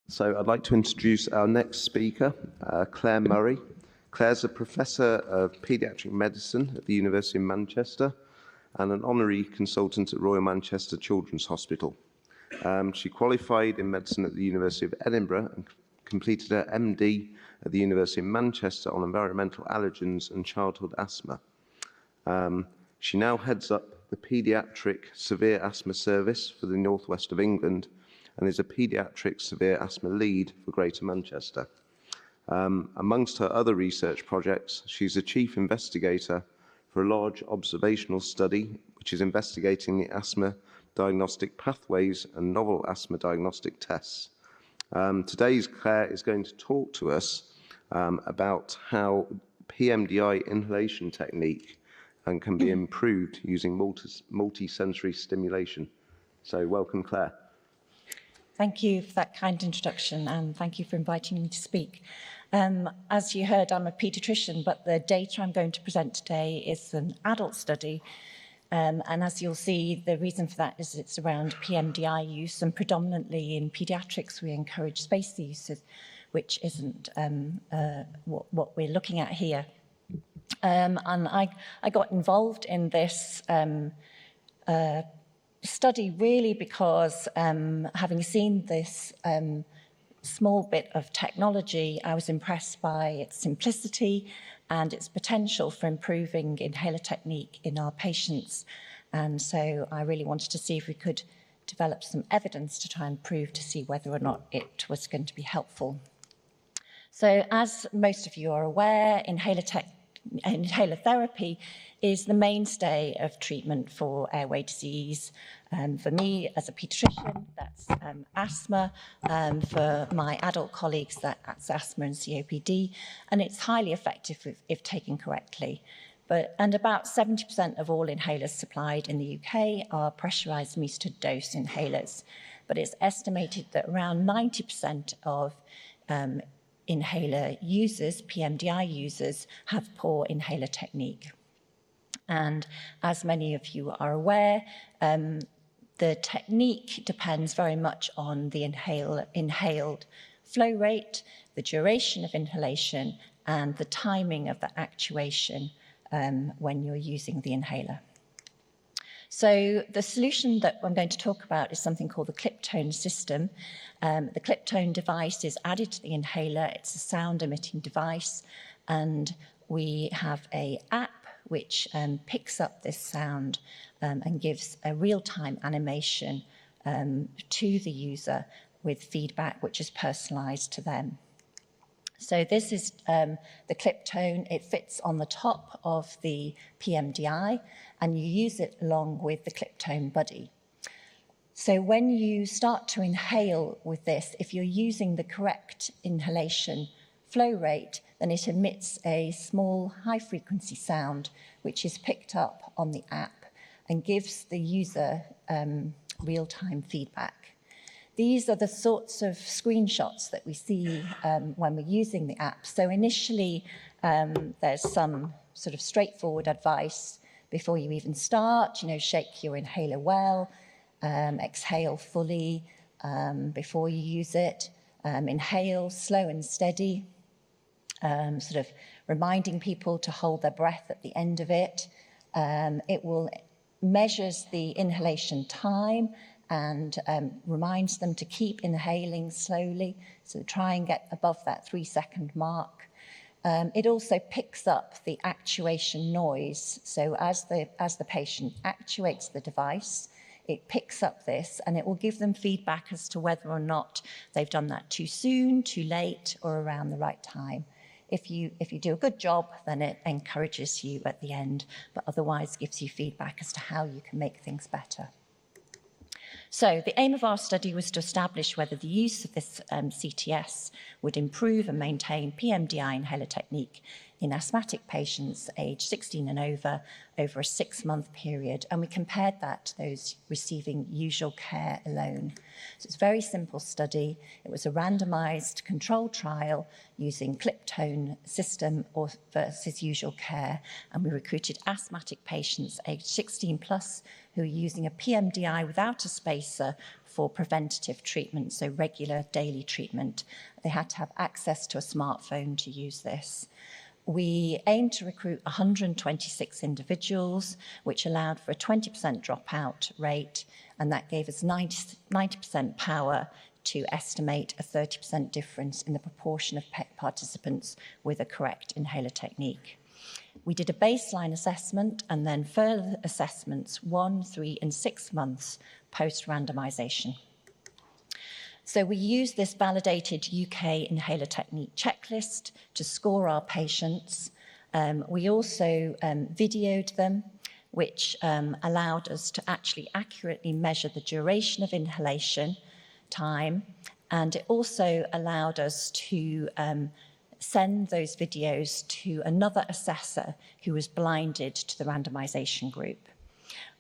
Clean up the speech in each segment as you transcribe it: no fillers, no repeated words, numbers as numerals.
So I'd like to introduce our next speaker, Claire Murray. Claire's a Professor of Paediatric Medicine at the University of Manchester and an honorary consultant at Royal Manchester Children's Hospital. She qualified in medicine at the University of Edinburgh and completed her MD at the University of Manchester on environmental allergens and childhood asthma. She now heads up the Paediatric Severe Asthma Service for the North West of England and is a Paediatric Severe Asthma Lead for Greater Manchester. Amongst her other research projects, she's a chief investigator for a large observational study which is investigating the asthma diagnostic pathways and novel asthma diagnostic tests. Today's Claire is going to talk to us about how pMDI inhalation technique can be improved using multi-sensory stimulation. So welcome, Claire. Thank you for that kind introduction, and thank you for inviting me to speak. As you heard, I'm a paediatrician, but the data I'm going to present today is an adult study. And as you'll see, the reason for that is it's around pMDI use, and predominantly in paediatrics, we encourage spacer uses, which isn't what we're looking at here. And I got involved in this study really because having seen this small bit of technology, I was impressed by its simplicity and its potential for improving inhaler technique in our patients. And so I really wanted to see if we could develop some evidence to try and prove to see whether or not it was going to be helpful. So as most of you are aware, inhaler therapy is the mainstay of treatment for airway disease. For me, as a paediatrician, that's asthma. For my adult colleagues, that's asthma and COPD. And it's highly effective if taken correctly. And about 70% of all inhalers supplied in the UK are pressurized metered dose inhalers. But it's estimated that around 90% of inhaler users, pMDI users, have poor inhaler technique. And as many of you are aware, the technique depends very much on the inhaled flow rate, the duration of inhalation, and the timing of the actuation when you're using the inhaler. So the solution that I'm going to talk about is something called the clip tone system. The clip tone device is added to the inhaler. It's a sound emitting device, and we have an app which picks up this sound and gives a real-time animation to the user with feedback which is personalized to them. So this is the clip tone. It fits on the top of the pMDI, and you use it along with the clip tone buddy. So when you start to inhale with this, if you're using the correct inhalation flow rate, then it emits a small high-frequency sound which is picked up on the app and gives the user real-time feedback. These are the sorts of screenshots that we see when we're using the app. So initially, there's some sort of straightforward advice before you even start. Shake your inhaler well, exhale fully before you use it, inhale slow and steady, sort of reminding people to hold their breath at the end of it. It measures the inhalation time and reminds them to keep inhaling slowly, so try and get above that 3-second mark. It also picks up the actuation noise, so as the patient actuates the device, it picks up this and it will give them feedback as to whether or not they've done that too soon, too late, or around the right time. If you do a good job, then it encourages you at the end, but otherwise gives you feedback as to how you can make things better. So the aim of our study was to establish whether the use of this CTS would improve and maintain pMDI inhaler technique in asthmatic patients aged 16 and over a 6-month period, and we compared that to those receiving usual care alone. So it's a very simple study. It was a randomized controlled trial using clip tone system versus usual care, and we recruited asthmatic patients aged 16 plus who were using a pMDI without a spacer for preventative treatment, so regular daily treatment. They had to have access to a smartphone to use this. We aimed to recruit 126 individuals, which allowed for a 20% dropout rate, and that gave us 90% power to estimate a 30% difference in the proportion of participants with a correct inhaler technique. We did a baseline assessment and then further assessments 1, 3, and 6 months post-randomization. So we used this validated UK inhaler technique checklist to score our patients. We also videoed them, which allowed us to actually accurately measure the duration of inhalation time, and it also allowed us to send those videos to another assessor who was blinded to the randomization group.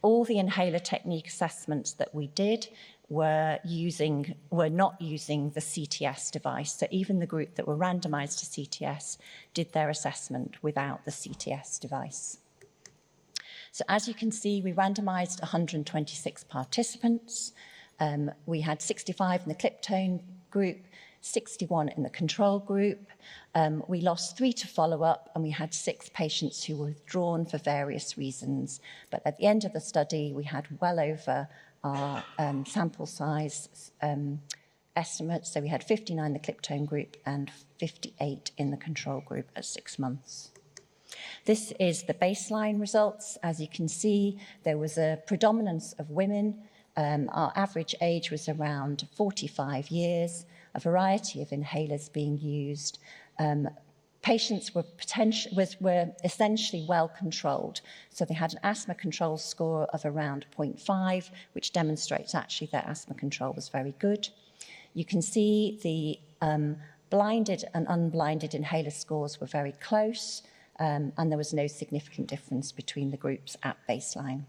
All the inhaler technique assessments that we did were not using the CTS device. So even the group that were randomized to CTS did their assessment without the CTS device. So as you can see, we randomized 126 participants. We had 65 in the clip tone group, 61 in the control group. We lost 3 to follow-up, and we had 6 patients who were withdrawn for various reasons. But at the end of the study, we had well over our sample size estimates. So we had 59 in the clip tone group and 58 in the control group at 6 months. This is the baseline results. As you can see, there was a predominance of women. Our average age was around 45 years, a variety of inhalers being used. Patients were essentially well controlled. So they had an asthma control score of around 0.5, which demonstrates actually their asthma control was very good. You can see the blinded and unblinded inhaler scores were very close, and there was no significant difference between the groups at baseline.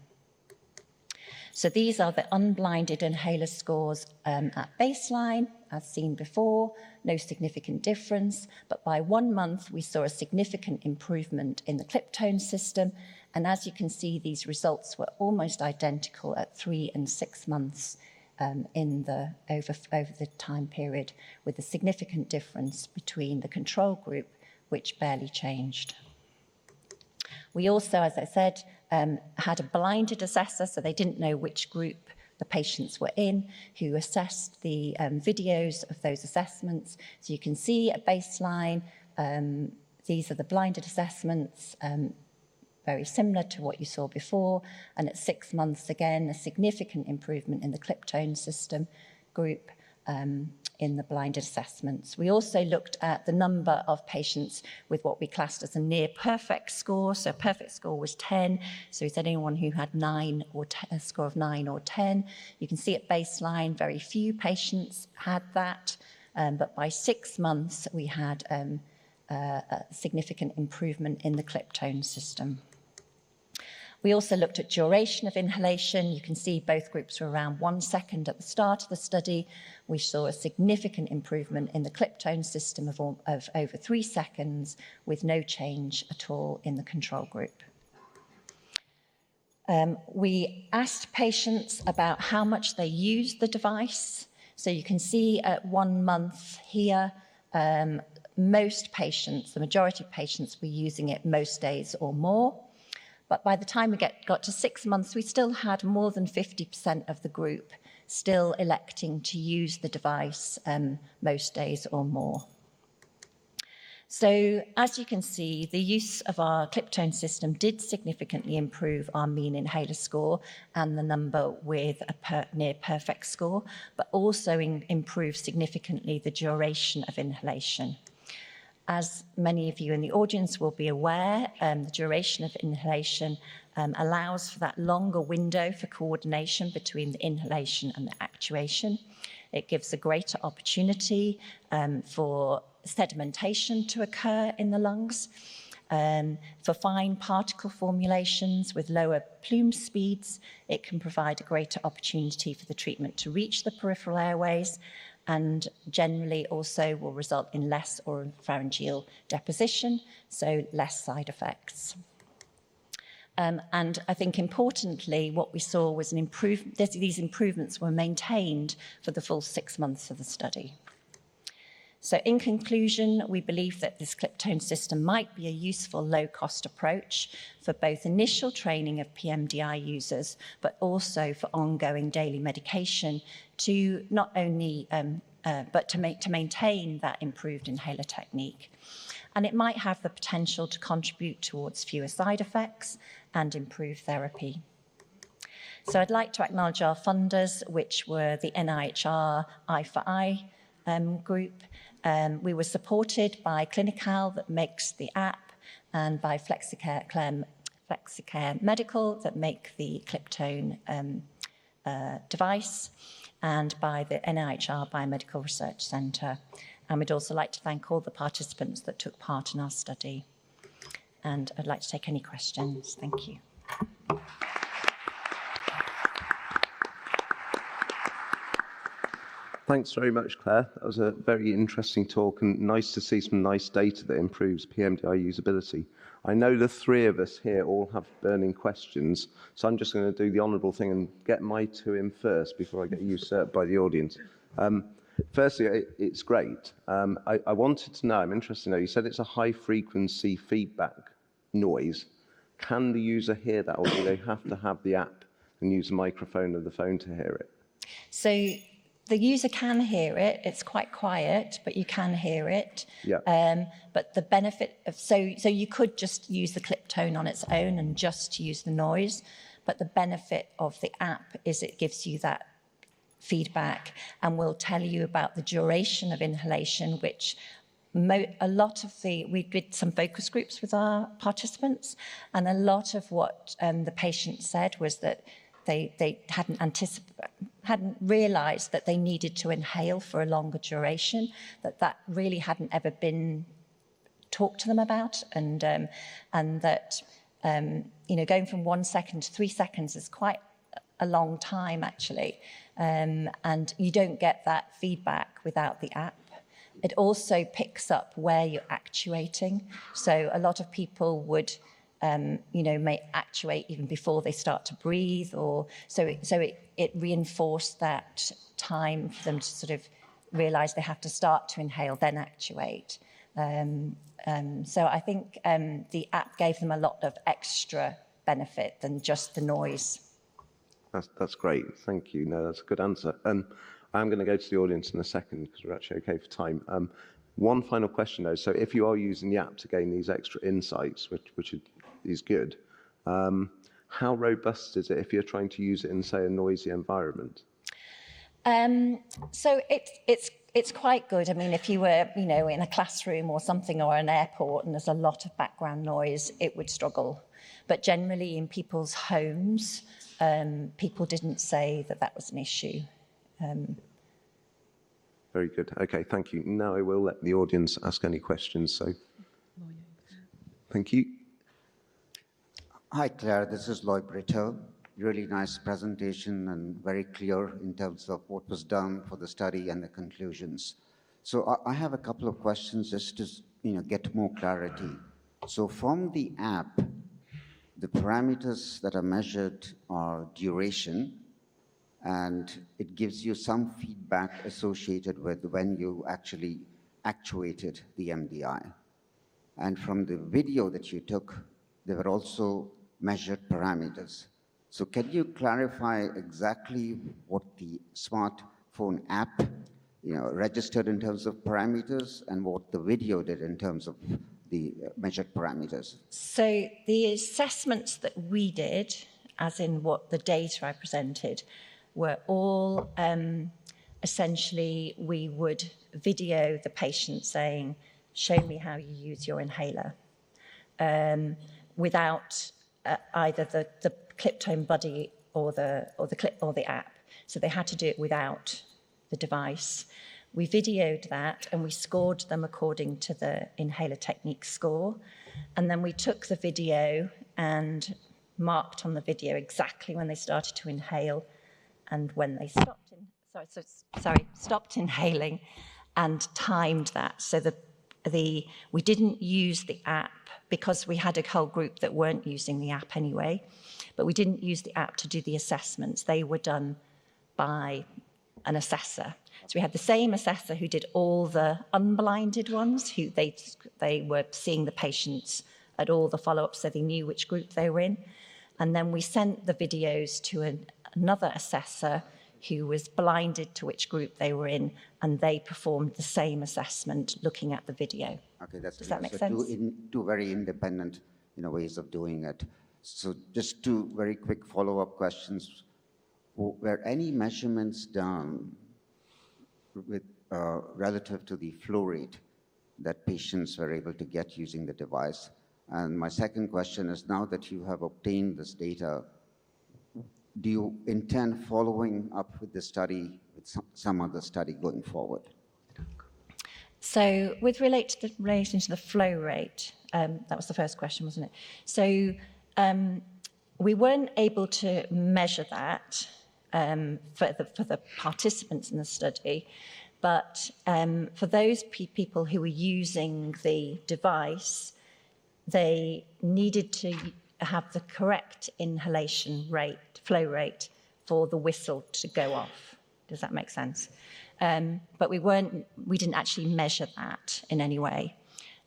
So these are the unblinded inhaler scores at baseline, as seen before, no significant difference. But by 1 month, we saw a significant improvement in the clip tone system. And as you can see, these results were almost identical at 3 and 6 months over the time period, with a significant difference between the control group, which barely changed. We also, as I said, had a blinded assessor, so they didn't know which group the patients were in, who assessed the videos of those assessments. So you can see at baseline, these are the blinded assessments, very similar to what you saw before. And at 6 months, again, a significant improvement in the clip tone system group in the blinded assessments. We also looked at the number of patients with what we classed as a near perfect score. So a perfect score was 10. So it's anyone who had a score of 9 or 10. You can see at baseline, very few patients had that. But by 6 months, we had a significant improvement in the clip tone system. We also looked at duration of inhalation. You can see both groups were around 1 second at the start of the study. We saw a significant improvement in the clip tone system of over 3 seconds, with no change at all in the control group. We asked patients about how much they used the device. So you can see at 1 month here, most patients, the majority of patients, were using it most days or more. But by the time we got to 6 months, we still had more than 50% of the group still electing to use the device most days or more. So as you can see, the use of our clip tone system did significantly improve our mean inhaler score and the number with a near perfect score, but also improved significantly the duration of inhalation. As many of you in the audience will be aware, the duration of inhalation allows for that longer window for coordination between the inhalation and the actuation. It gives a greater opportunity for sedimentation to occur in the lungs. For fine particle formulations with lower plume speeds, it can provide a greater opportunity for the treatment to reach the peripheral airways, and generally also will result in less oropharyngeal deposition, so less side effects. And I think importantly, what we saw was these improvements were maintained for the full 6 months of the study. So in conclusion, we believe that this clip tone system might be a useful low-cost approach for both initial training of pMDI users, but also for ongoing daily medication to not only, but to maintain that improved inhaler technique. And it might have the potential to contribute towards fewer side effects and improve therapy. So I'd like to acknowledge our funders, which were the NIHR Eye for Eye group. We were supported by Clinical, that makes the app, and by Flexicare Medical, that make the Cliptone device, and by the NIHR Biomedical Research Centre. And we'd also like to thank all the participants that took part in our study. And I'd like to take any questions. Thank you. Thanks very much, Claire. That was a very interesting talk and nice to see some nice data that improves pMDI usability. I know the three of us here all have burning questions, so I'm just going to do the honourable thing and get my two in first before I get usurped by the audience. Firstly, it's great. I wanted to know, I'm interested to know, you said it's a high-frequency feedback noise. Can the user hear that, or do they have to have the app and use the microphone of the phone to hear it? So the user can hear it. It's quite quiet, but you can hear it. Yeah. But the benefit of, so you could just use the clip tone on its own and just use the noise. But the benefit of the app is it gives you that feedback and will tell you about the duration of inhalation, which we did some focus groups with our participants, and a lot of what the patient said was that they hadn't realised that they needed to inhale for a longer duration, that really hadn't ever been talked to them about, and that going from 1 second to 3 seconds is quite a long time actually, and you don't get that feedback without the app. It also picks up where you're actuating, so a lot of people would may actuate even before they start to breathe, or so it reinforced that time for them to sort of realise they have to start to inhale, then actuate. So I think the app gave them a lot of extra benefit than just the noise. That's great, thank you. No, that's a good answer. And I'm going to go to the audience in a second because we're actually okay for time. One final question though, so if you are using the app to gain these extra insights, which is good, how robust is it if you're trying to use it in, say, a noisy environment? So it's quite good. I mean, if you were, in a classroom or something, or an airport, and there's a lot of background noise, it would struggle. But generally in people's homes, people didn't say that was an issue. Very good. Okay, thank you. Now I will let the audience ask any questions. So, thank you. Hi, Claire. This is Lloyd Britto. Really nice presentation and very clear in terms of what was done for the study and the conclusions. So I have a couple of questions just to get more clarity. So from the app, the parameters that are measured are duration, and it gives you some feedback associated with when you actually actuated the MDI. And from the video that you took, there were also measured parameters. So can you clarify exactly what the smartphone app registered in terms of parameters and what the video did in terms of the measured parameters? So the assessments that we did, as in what the data I presented, were all essentially we would video the patient saying, show me how you use your inhaler, without either the Cliptone buddy or the app. So they had to do it without the device. We videoed that and we scored them according to the inhaler technique score. And then we took the video and marked on the video exactly when they started to inhale and when they stopped inhaling, and timed that. So the we didn't use the app because we had a whole group that weren't using the app anyway, but we didn't use the app to do the assessments. They were done by an assessor. So we had the same assessor who did all the unblinded ones, who they were seeing the patients at all the follow-ups, so they knew which group they were in. And then we sent the videos to another assessor who was blinded to which group they were in, and they performed the same assessment looking at the video. Okay, that's Does that make so sense? two very independent, ways of doing it. So just two very quick follow-up questions. Were any measurements done with relative to the flow rate that patients were able to get using the device? And my second question is, now that you have obtained this data, do you intend following up with the study, with some other study going forward? So with relation to the flow rate, that was the first question, wasn't it? So we weren't able to measure that for the participants in the study, but for those people who were using the device, they needed to have the correct inhalation rate, flow rate, for the whistle to go off. Does that make sense? But we didn't actually measure that in any way.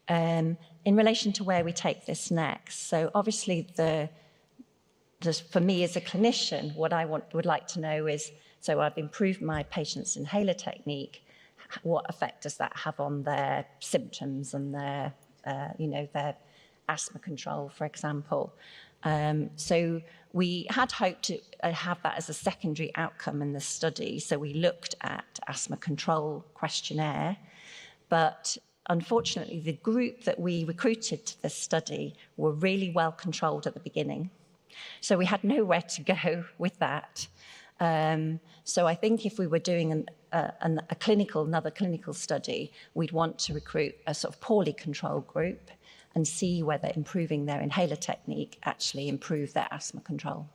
In relation to where we take this next, so obviously for me as a clinician, what I would like to know is, so I've improved my patient's inhaler technique, what effect does that have on their symptoms and their asthma control, for example? So we had hoped to have that as a secondary outcome in the study. So we looked at asthma control questionnaire, but unfortunately the group that we recruited to this study were really well controlled at the beginning. So we had nowhere to go with that. So I think if we were doing another clinical study, we'd want to recruit a sort of poorly controlled group and see whether improving their inhaler technique actually improved their asthma control.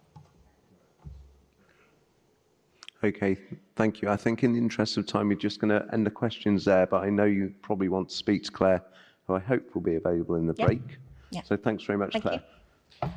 Okay, thank you. I think in the interest of time, we're just going to end the questions there, but I know you probably want to speak to Claire, who I hope will be available in the break. Yeah. So thanks very much, Thank Claire. you.